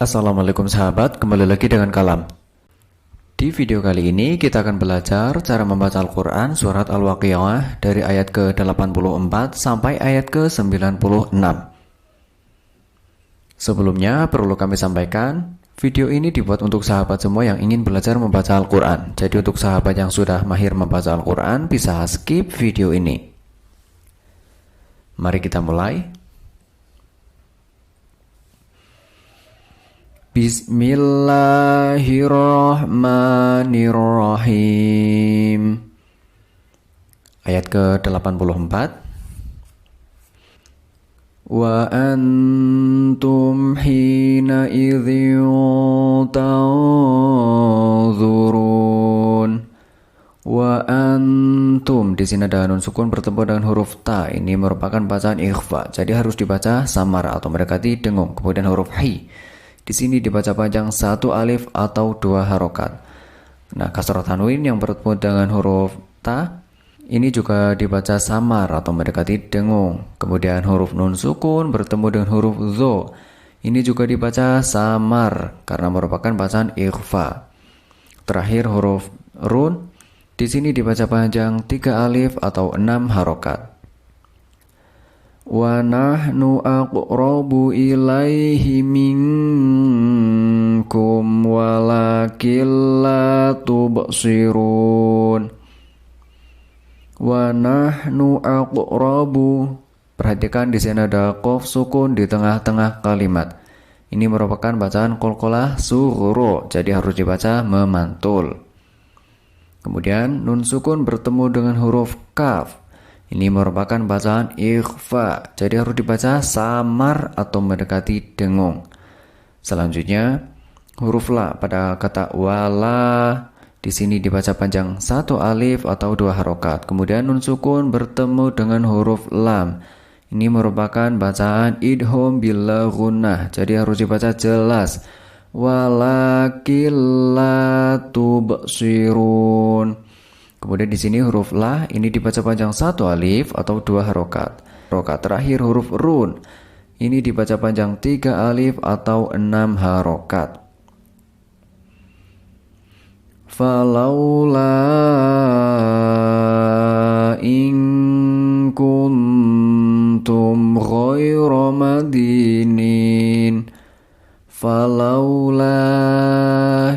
Assalamualaikum sahabat, kembali lagi dengan Kalam. Di video kali ini kita akan belajar cara membaca Al-Quran surat Al-Waqiah dari ayat ke-84 sampai ayat ke-96. Sebelumnya perlu kami sampaikan, video ini dibuat untuk sahabat semua yang ingin belajar membaca Al-Quran. Jadi untuk sahabat yang sudah mahir membaca Al-Quran bisa skip video ini. Mari kita mulai. Bismillahirrahmanirrahim. Ayat ke-84. Wa antum hina idzin tanzurun. Wa antum, di sini ada nun sukun bertemu dengan huruf ta. Ini merupakan bacaan ikhfa, jadi harus dibaca samar atau mendekati dengung. Kemudian huruf hi, di sini dibaca panjang satu alif atau dua harokat. Nah, kasroh tanwin yang bertemu dengan huruf ta, ini juga dibaca samar atau mendekati dengung. Kemudian huruf nun sukun bertemu dengan huruf zo, ini juga dibaca samar karena merupakan bacaan ikhfa. Terakhir huruf run, di sini dibaca panjang 3 alif atau 6 harokat. Wa nahnu aqrabu ilaihi minkum walakin la tubsirun. Wa nahnu aqrabu, perhatikan di sini ada qaf sukun di tengah-tengah kalimat. Ini merupakan bacaan qalqalah sughra, jadi harus dibaca memantul. Kemudian nun sukun bertemu dengan huruf kaf. Ini merupakan bacaan ikhfa, jadi harus dibaca samar atau mendekati dengung. Selanjutnya, huruf la pada kata wala, di sini dibaca panjang 1 alif atau 2 harokat. Kemudian nun sukun bertemu dengan huruf lam. Ini merupakan bacaan idgham bil ghunnah, jadi harus dibaca jelas. Walakin la tubsirun. Kemudian di sini huruf la ini dibaca panjang 1 alif atau 2 harokat. Harokat terakhir huruf run, ini dibaca panjang 3 alif atau 6 harokat. Falaula in kuntum ghayra madinin. Falaula,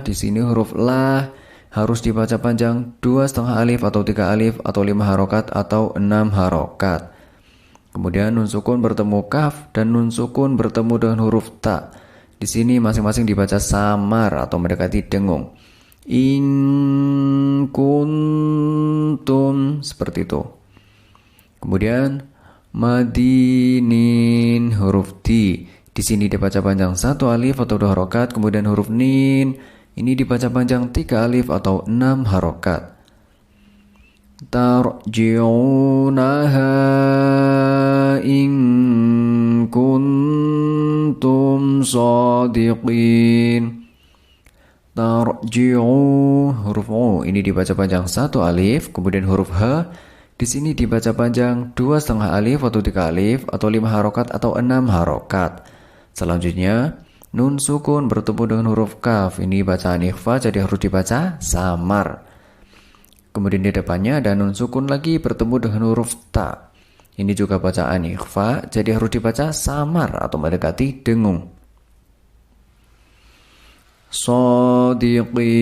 di sini huruf la harus dibaca panjang 2,5 alif atau 3 alif atau 5 harokat atau 6 harokat. Kemudian nun sukun bertemu kaf dan nun sukun bertemu dengan huruf ta. Di sini masing-masing dibaca samar atau mendekati dengung. In kuntum, seperti itu. Kemudian madinin, huruf di. Di sini dibaca panjang 1 alif atau 2 harokat. Kemudian huruf nin, ini dibaca panjang 3 alif atau 6 harokat. Tarji'unaha in kuntum shadiqin. Tarji'u, huruf u ini dibaca panjang 1 alif, kemudian huruf h di sini dibaca panjang 2,5 alif atau 3 alif atau 5 harokat atau 6 harokat. Selanjutnya nun sukun bertemu dengan huruf kaf. Ini bacaan ikhfa, jadi harus dibaca samar. Kemudian di depannya ada nun sukun lagi bertemu dengan huruf ta. Ini juga bacaan ikhfa, jadi harus dibaca samar atau mendekati dengung. Shadiqin,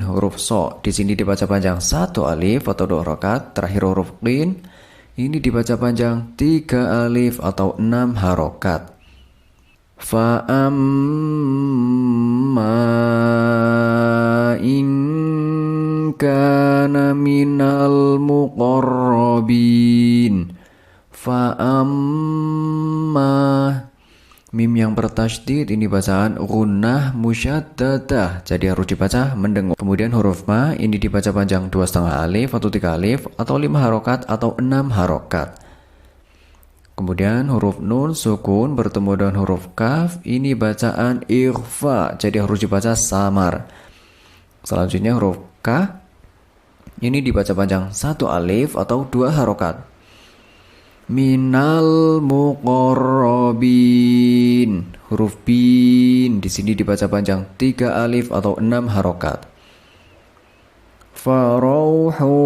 huruf so. Di sini dibaca panjang 1 alif atau 2 harokat. Terakhir huruf qin, ini dibaca panjang 3 alif atau 6 harokat. Fa'amma in kana minal muqarrabin. Fa'amma, mim yang bertasydid ini bacaan ghunnah musyaddadah, jadi harus dibaca mendengung. Kemudian huruf ma ini dibaca panjang 2,5 alif atau 3 alif atau 5 harokat atau 6 harokat. Kemudian huruf nun sukun bertemu dengan huruf kaf, ini bacaan ikhfa, jadi harus dibaca samar. Selanjutnya huruf k, ini dibaca panjang 1 alif atau 2 harokat. Minal muqarrabin. Huruf bin di sini dibaca panjang 3 alif atau 6 harokat. Farauhu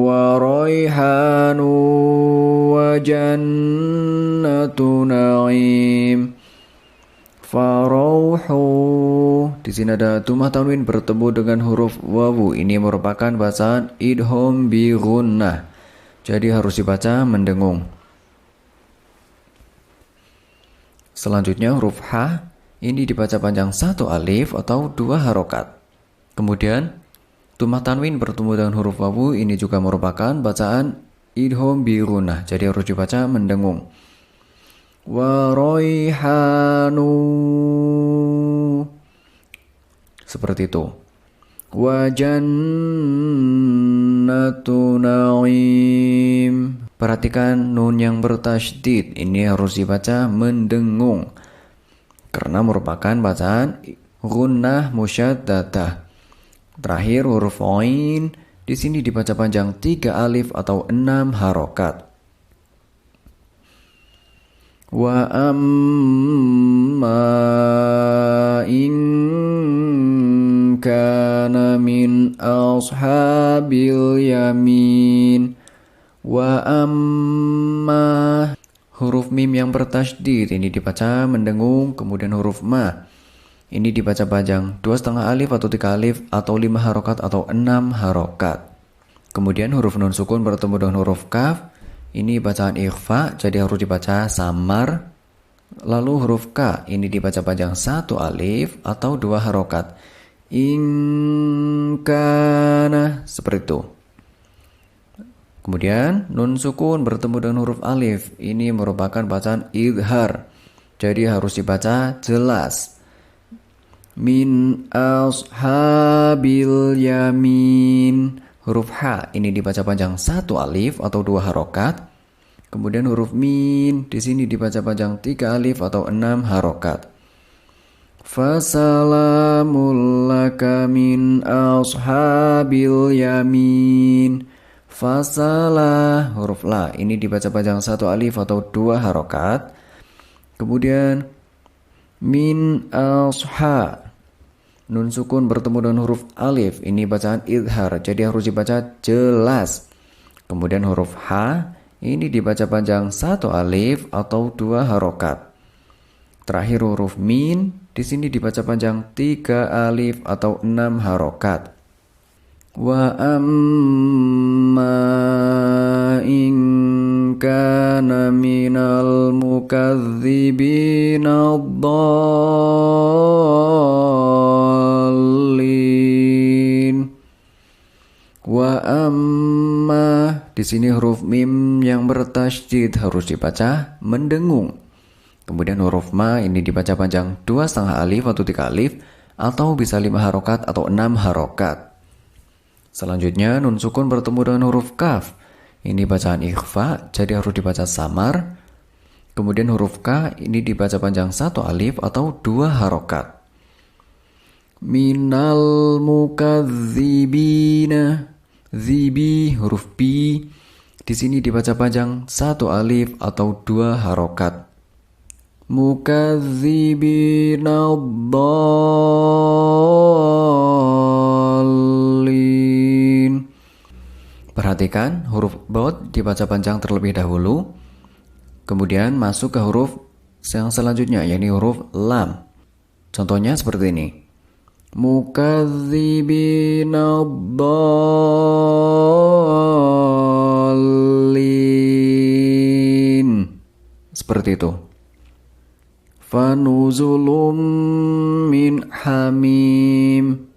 wa raihanu wa jannatu na'im. Farauhu di sini ada tumah tanwin bertemu dengan huruf wawu. Ini merupakan bacaan idgham bi gunnah. Jadi harus dibaca mendengung. Selanjutnya huruf H ini dibaca panjang 1 alif atau 2 harokat. Kemudian tumah tanwin bertemu dengan huruf wawu, ini juga merupakan bacaan idgham bi gunnah. Jadi harus dibaca mendengung. Wa raihanu seperti itu. Wa jannatu na'im. Perhatikan nun yang bertasydid, ini harus dibaca mendengung karena merupakan bacaan gunnah musyaddadah. Terakhir huruf ain di sini dibaca panjang 3 alif atau 6 harokat. Wa amma in kana min ashabil yamin. Wa amma huruf mim yang bertasydid ini dibaca mendengung. Kemudian huruf ma ini dibaca panjang 2,5 alif atau 3 alif atau 5 harokat atau 6 harokat. Kemudian huruf nun sukun bertemu dengan huruf kaf. Ini bacaan ikhfa, jadi harus dibaca samar. Lalu huruf K, ini dibaca panjang 1 alif atau 2 harokat. Ingkana, seperti itu. Kemudian nun sukun bertemu dengan huruf alif. Ini merupakan bacaan idhar, jadi harus dibaca jelas. Min ashabil yamin. Huruf H ini dibaca panjang 1 alif atau 2 harokat. Kemudian huruf min di sini dibaca panjang 3 alif atau 6 harokat. Fasalamul laka min ashabil yamin. Fasalah huruf la ini dibaca panjang 1 alif atau 2 harokat. Kemudian min asha nun sukun bertemu dengan huruf alif, ini bacaan idhar, jadi harus dibaca jelas. Kemudian huruf H ini dibaca panjang 1 alif atau 2 harokat. Terakhir huruf min di sini dibaca panjang 3 alif atau 6 harokat. Wa amma in kana minal mukadzibina dhallin. Wa amma di sini huruf mim yang bertasydid harus dibaca mendengung. Kemudian huruf ma ini dibaca panjang 2,5 alif atau 3 alif atau bisa 5 harokat atau 6 harokat. Selanjutnya nun sukun bertemu dengan huruf kaf. Ini bacaan ikhfa, jadi harus dibaca samar. Kemudian huruf K ini dibaca panjang 1 alif atau 2 harokat. Minal mukadzibina. Zibi huruf B di sini dibaca panjang 1 alif atau 2 harokat. Mukadzibina dhallin. Perhatikan huruf dot dibaca panjang terlebih dahulu, kemudian masuk ke huruf yang selanjutnya, yakni huruf lam. Contohnya seperti ini. Mukadzibina dhallin. Seperti itu. Fanuzulum min hamim.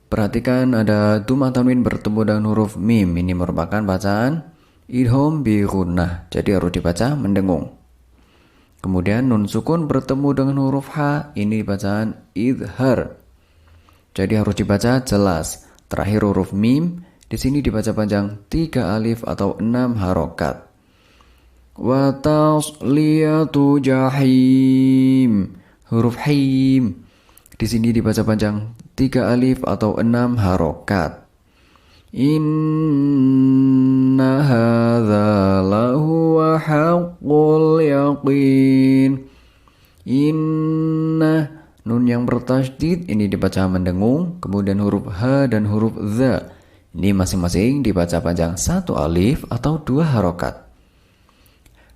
Perhatikan ada tumah tanwin bertemu dengan huruf mim. Ini merupakan bacaan idgham bi gunnah, jadi harus dibaca mendengung. Kemudian nun sukun bertemu dengan huruf H. Ini bacaan idhar, jadi harus dibaca jelas. Terakhir huruf mim di sini dibaca panjang 3 alif atau 6 harokat. Wa tasliyatu jahim. Huruf him di sini dibaca panjang 3 alif atau 6 harokat. Inna hadza lahuwa haqqul yaqin. Inna, nun yang bertasydid ini dibaca mendengung, kemudian huruf H dan huruf Z ini masing-masing dibaca panjang 1 alif atau 2 harokat.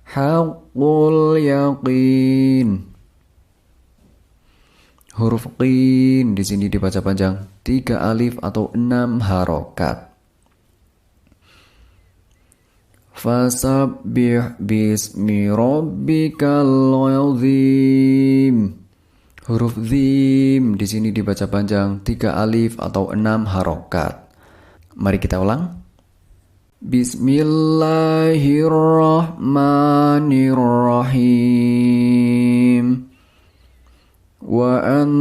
Haqqul yaqin. Huruf qin di sini dibaca panjang 3 alif atau 6 harokat. Fasabbih bismi rabbikal azim. Huruf zim di sini dibaca panjang 3 alif atau 6 harokat. Mari kita ulang. Bismillahirrahmanirrahim. Wa antum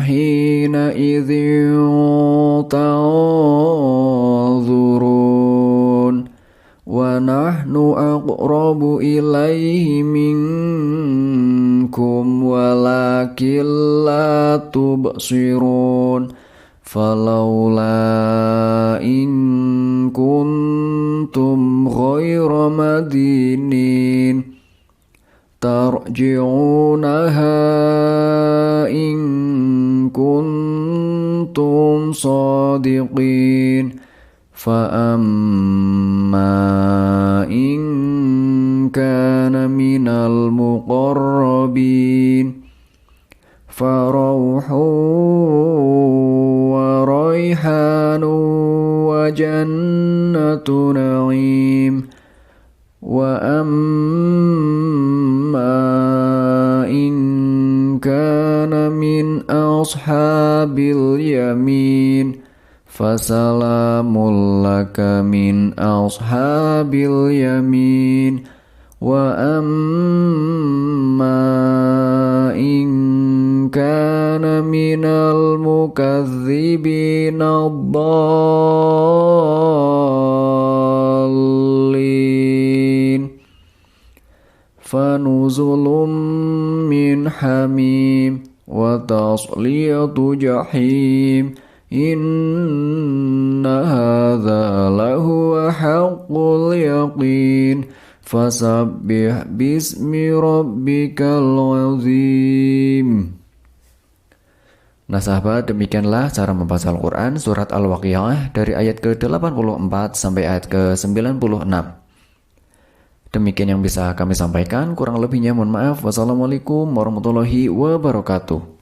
hina idzin tanzurun wa nahnu aqrabu ilaihi minkum walakin la tubsirun falaula in kuntum ghayra madinin tarji'unaha in kuntum sadiqin fa amma in kana minal muqarrabin farauhu wa raihanu wa jannatu na'im wa amma in kana min ashabil yamin fasalamun laka min ashabil yamin wa amma in kana minal mukadzibin ad-dallin fanuzulum min hamim wa tasliyatu jahim inna hadza lahuwa haqqul yaqin fasabbih bismi rabbikal azim. Nah sahabat, demikianlah cara membaca Al-Quran surat Al-Waqiah dari ayat ke-84 sampai ayat ke-96. Demikian yang bisa kami sampaikan, kurang lebihnya mohon maaf. Wassalamualaikum warahmatullahi wabarakatuh.